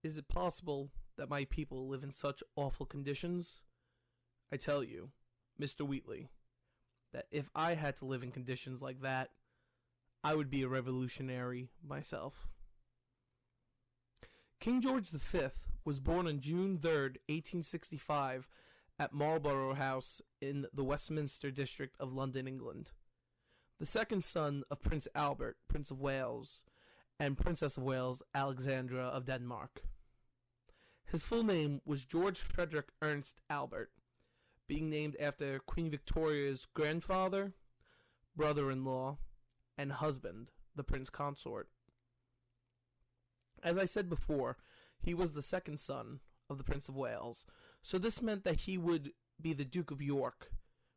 Is it possible that my people live in such awful conditions? I tell you, Mr. Wheatley, that if I had to live in conditions like that, I would be a revolutionary myself. King George V was born on June 3rd, 1865, at Marlborough House in the Westminster district of London, England. The second son of Prince Albert, Prince of Wales, and Princess of Wales, Alexandra of Denmark. His full name was George Frederick Ernst Albert, being named after Queen Victoria's grandfather, brother-in-law, and husband, the Prince Consort. As I said before, he was the second son of the Prince of Wales, so this meant that he would be the Duke of York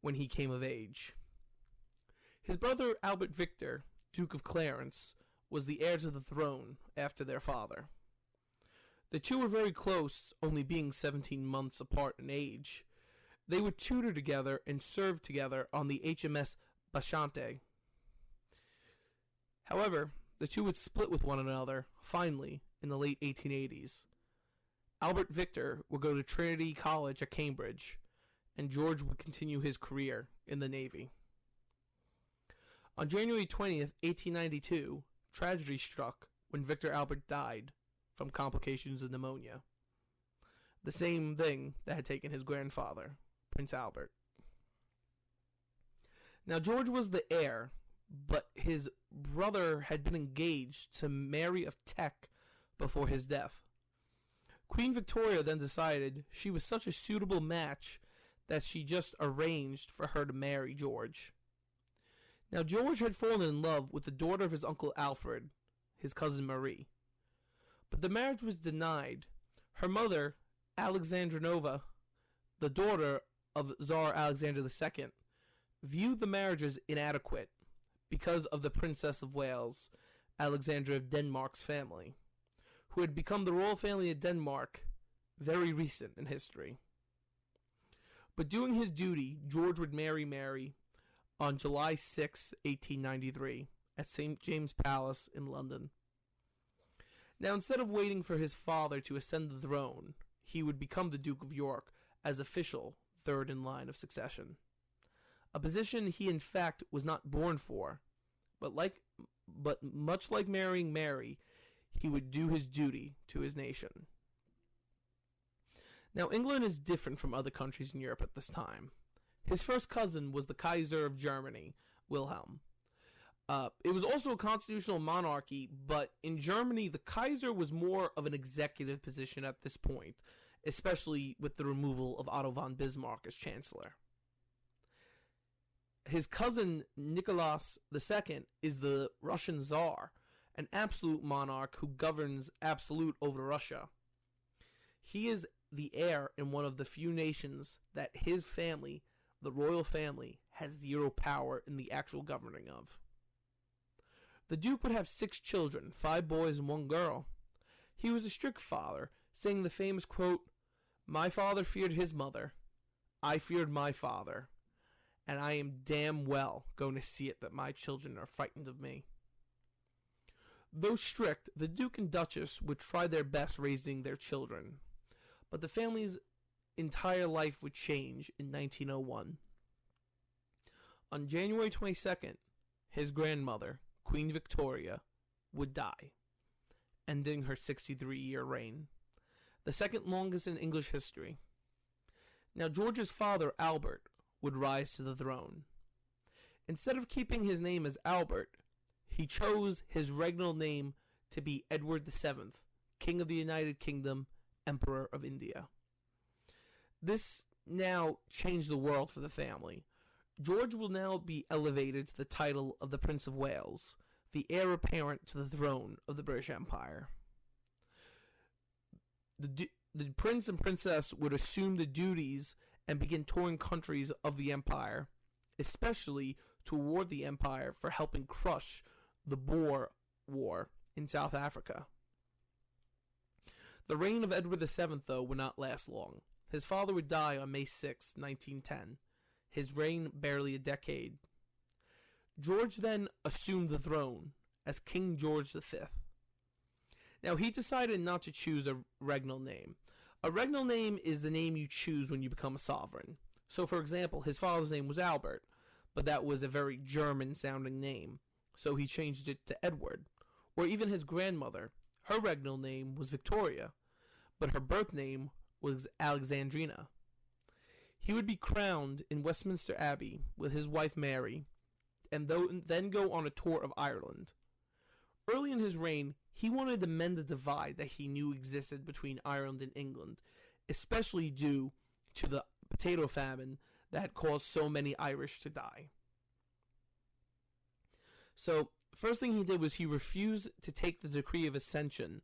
when he came of age. His brother Albert Victor, Duke of Clarence, was the heir to the throne after their father. The two were very close, only being 17 months apart in age. They would tutor together and serve together on the HMS Bashante. However, the two would split with one another, finally, in the late 1880s. Albert Victor would go to Trinity College at Cambridge, and George would continue his career in the Navy. On January 20th, 1892, tragedy struck when Victor Albert died from complications of pneumonia. The same thing that had taken his grandfather, Prince Albert. Now, George was the heir, but his brother had been engaged to Mary of Teck before his death. Queen Victoria then decided she was such a suitable match that she just arranged for her to marry George. Now, George had fallen in love with the daughter of his uncle Alfred, his cousin Marie. But the marriage was denied. Her mother, Alexandrinova, the daughter of Tsar Alexander II, viewed the marriage as inadequate because of the Princess of Wales, Alexandra of Denmark's family, who had become the royal family of Denmark very recent in history. But doing his duty, George would marry Mary on July 6, 1893, at St. James Palace in London. Now, instead of waiting for his father to ascend the throne, he would become the Duke of York as official third in line of succession. A position he in fact was not born for, but much like marrying Mary, he would do his duty to his nation. Now, England is different from other countries in Europe at this time. His first cousin was the Kaiser of Germany, Wilhelm. It was also a constitutional monarchy, but in Germany, the Kaiser was more of an executive position at this point, especially with the removal of Otto von Bismarck as chancellor. His cousin, Nicholas II, is the Russian Tsar, an absolute monarch who governs absolute over Russia. He is the heir in one of the few nations that his family, the royal family, has zero power in the actual governing of. The Duke would have 6 children, 5 boys and 1 girl. He was a strict father, saying the famous quote, "My father feared his mother, I feared my father, and I am damn well going to see it that my children are frightened of me." Though strict, the Duke and Duchess would try their best raising their children, but the family's entire life would change in 1901. On January 22nd, his grandmother, Queen Victoria, would die, ending her 63-year reign, the second longest in English history. Now, George's father, Albert, would rise to the throne. Instead of keeping his name as Albert, he chose his regnal name to be Edward VII, King of the United Kingdom, Emperor of India. This now changed the world for the family. George will now be elevated to the title of the Prince of Wales, the heir apparent to the throne of the British Empire. The prince and princess would assume the duties and begin touring countries of the empire, especially to award the empire for helping crush the Boer War in South Africa. The reign of Edward VII, though, would not last long. His father would die on May 6, 1910. His reign barely a decade. George then assumed the throne as King George V. Now, he decided not to choose a regnal name. A regnal name is the name you choose when you become a sovereign. So, for example, his father's name was Albert, but that was a very German-sounding name, so he changed it to Edward. Or even his grandmother, her regnal name was Victoria, but her birth name was Alexandrina. He would be crowned in Westminster Abbey with his wife Mary, and then go on a tour of Ireland. Early in his reign, he wanted to mend the divide that he knew existed between Ireland and England, especially due to the potato famine that had caused so many Irish to die. So, first thing he did was he refused to take the decree of Ascension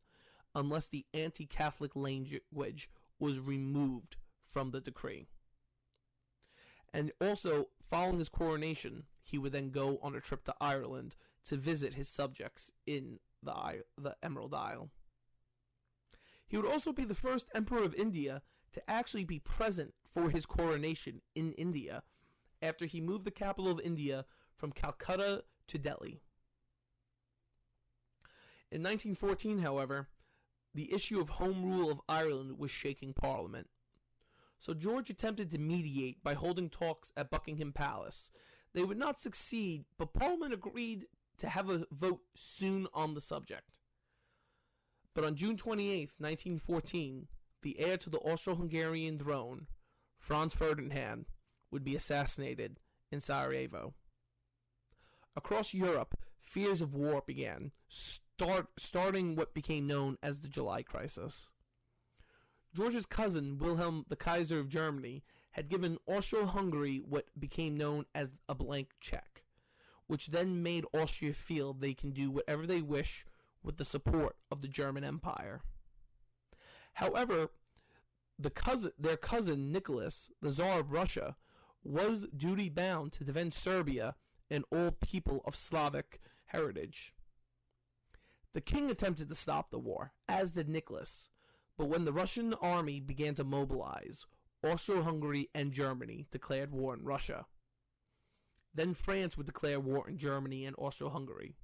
unless the anti-Catholic language was removed from the decree. And also, following his coronation, he would then go on a trip to Ireland to visit his subjects in the Emerald Isle. He would also be the first emperor of India to actually be present for his coronation in India after he moved the capital of India from Calcutta to Delhi. In 1914, however, the issue of home rule of Ireland was shaking Parliament. So George attempted to mediate by holding talks at Buckingham Palace. They would not succeed, but Parliament agreed to have a vote soon on the subject. But on June 28, 1914, the heir to the Austro-Hungarian throne, Franz Ferdinand, would be assassinated in Sarajevo. Across Europe, fears of war began, starting what became known as the July Crisis. George's cousin, Wilhelm the Kaiser of Germany, had given Austro-Hungary what became known as a blank check, which then made Austria feel they can do whatever they wish with the support of the German Empire. However, their cousin Nicholas, the Tsar of Russia, was duty-bound to defend Serbia and all people of Slavic heritage. The king attempted to stop the war, as did Nicholas, but when the Russian army began to mobilize, Austro-Hungary and Germany declared war on Russia. Then France would declare war on Germany and Austro-Hungary.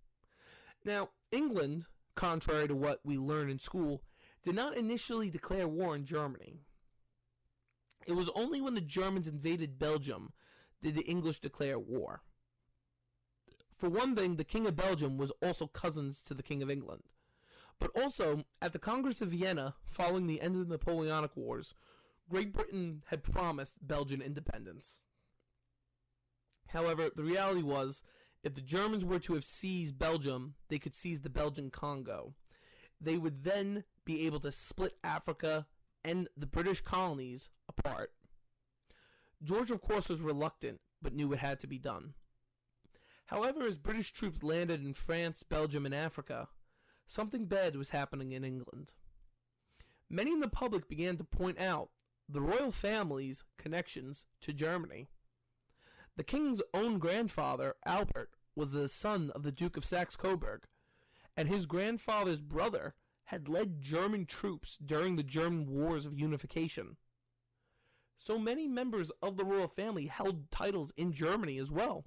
Now, England, contrary to what we learn in school, did not initially declare war on Germany. It was only when the Germans invaded Belgium did the English declare war. For one thing, the King of Belgium was also cousins to the King of England. But also, at the Congress of Vienna, following the end of the Napoleonic Wars, Great Britain had promised Belgian independence. However, the reality was, if the Germans were to have seized Belgium, they could seize the Belgian Congo. They would then be able to split Africa and the British colonies apart. George, of course, was reluctant, but knew it had to be done. However, as British troops landed in France, Belgium, and Africa, something bad was happening in England. Many in the public began to point out the royal family's connections to Germany. The king's own grandfather, Albert, was the son of the Duke of Saxe-Coburg, and his grandfather's brother had led German troops during the German Wars of Unification. So many members of the royal family held titles in Germany as well,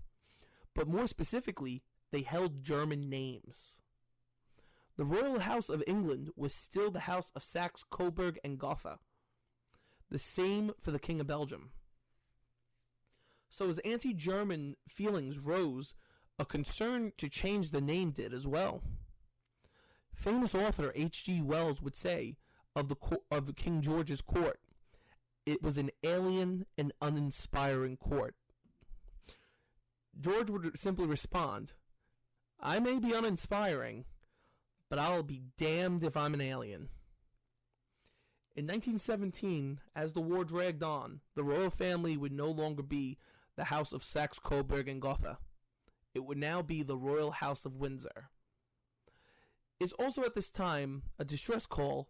but more specifically, they held German names. The royal house of England was still the House of Saxe-Coburg and Gotha. The same for the King of Belgium. So as anti-German feelings rose, a concern to change the name did as well. Famous author H.G. Wells would say of King George's court, it was an alien and uninspiring court. George would simply respond, I may be uninspiring, but I'll be damned if I'm an alien. In 1917, as the war dragged on, the royal family would no longer be the House of Saxe-Coburg and Gotha. It would now be the Royal House of Windsor. It's also at this time a distress call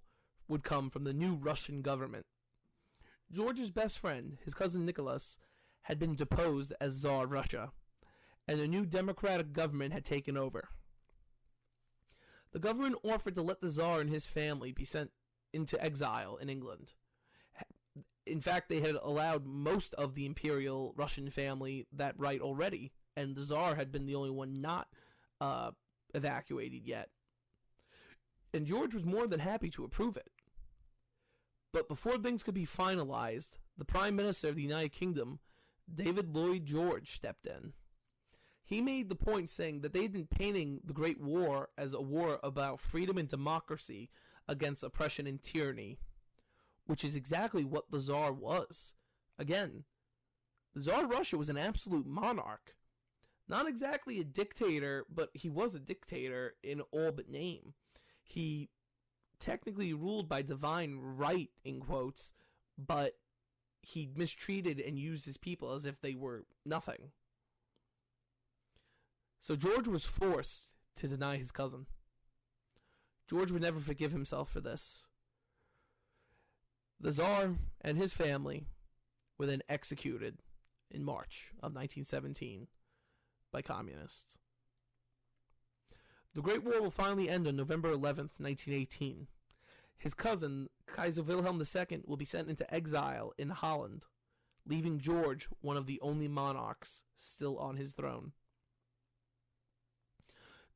would come from the new Russian government. George's best friend, his cousin Nicholas, had been deposed as Tsar of Russia, and a new democratic government had taken over. The government offered to let the Tsar and his family be sent into exile in England. In fact, they had allowed most of the imperial Russian family that right already, and the Tsar had been the only one not evacuated yet. and George was more than happy to approve it. But before things could be finalized, the Prime Minister of the United Kingdom, David Lloyd George, stepped in. He made the point saying that they'd been painting the Great War as a war about freedom and democracy against oppression and tyranny, which is exactly what the Tsar was. Again, the Tsar of Russia was an absolute monarch. Not exactly a dictator, but he was a dictator in all but name. He technically ruled by divine right, in quotes, but he mistreated and used his people as if they were nothing. So George was forced to deny his cousin. George would never forgive himself for this. The Tsar and his family were then executed in March of 1917 by communists. The Great War will finally end on November 11th, 1918. His cousin, Kaiser Wilhelm II, will be sent into exile in Holland, leaving George one of the only monarchs still on his throne.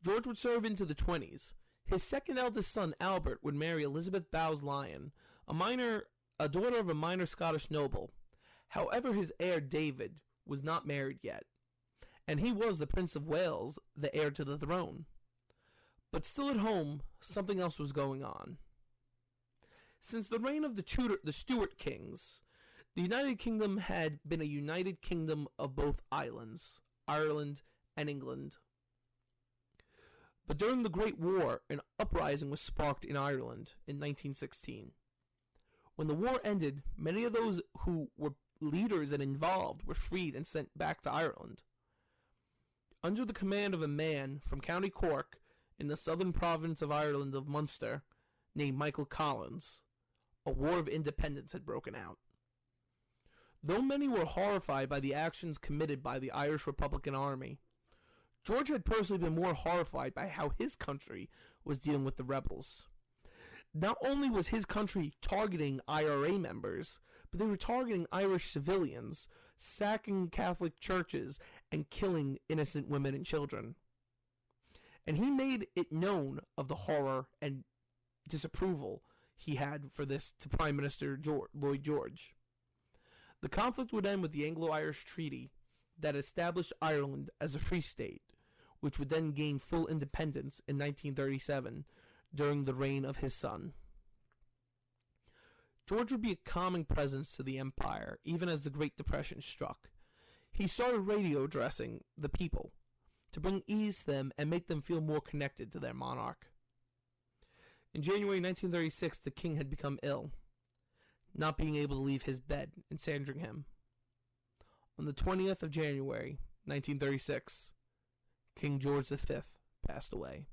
George would serve into the 20s. His second eldest son, Albert, would marry Elizabeth Bowes-Lyon, a daughter of a minor Scottish noble. However, his heir, David, was not married yet, and he was the Prince of Wales, the heir to the throne. But still at home, something else was going on. Since the reign of the Stuart kings, the United Kingdom had been a united kingdom of both islands, Ireland and England. But during the Great War, an uprising was sparked in Ireland in 1916. When the war ended, many of those who were leaders and involved were freed and sent back to Ireland. Under the command of a man from County Cork in the southern province of Ireland of Munster, named Michael Collins, a war of independence had broken out. Though many were horrified by the actions committed by the Irish Republican Army, George had personally been more horrified by how his country was dealing with the rebels. Not only was his country targeting IRA members, but they were targeting Irish civilians, sacking Catholic churches, and killing innocent women and children. And he made it known of the horror and disapproval he had for this to Prime Minister Lloyd George. The conflict would end with the Anglo-Irish Treaty that established Ireland as a free state, which would then gain full independence in 1937 during the reign of his son. George would be a calming presence to the empire, even as the Great Depression struck. He started radio addressing the people to bring ease to them and make them feel more connected to their monarch. In January 1936, the king had become ill, not being able to leave his bed in Sandringham. On the 20th of January, 1936, King George V passed away.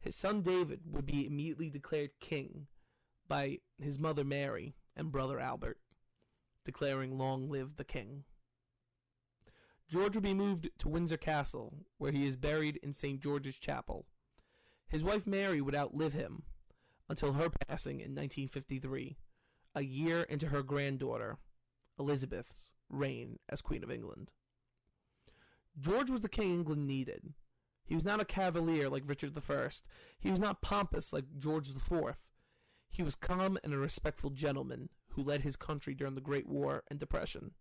His son David would be immediately declared king by his mother Mary and brother Albert, declaring "Long live the king." George would be moved to Windsor Castle, where he is buried in St. George's Chapel. His wife Mary would outlive him until her passing in 1953, a year into her granddaughter Elizabeth's reign as Queen of England. George was the king England needed. He was not a cavalier like Richard I. He was not pompous like George IV. He was calm and a respectful gentleman who led his country during the Great War and Depression.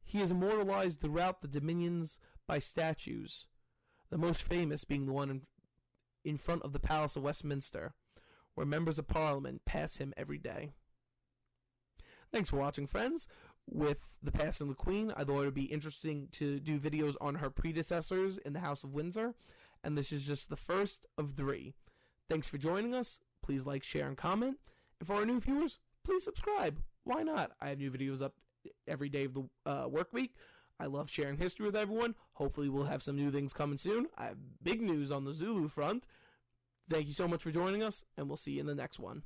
He is immortalized throughout the dominions by statues, the most famous being the one in front of the Palace of Westminster, where members of Parliament pass him every day. Thanks for watching, friends. With the passing of the Queen, I thought it would be interesting to do videos on her predecessors in the House of Windsor, and this is just the first of 3. Thanks for joining us. Please like, share, and comment. And for our new viewers, please subscribe. Why not? I have new videos up every day of the work week. I love sharing history with everyone. Hopefully we'll have some new things coming soon. I have big news on the Zulu front. Thank you so much for joining us, and we'll see you in the next one.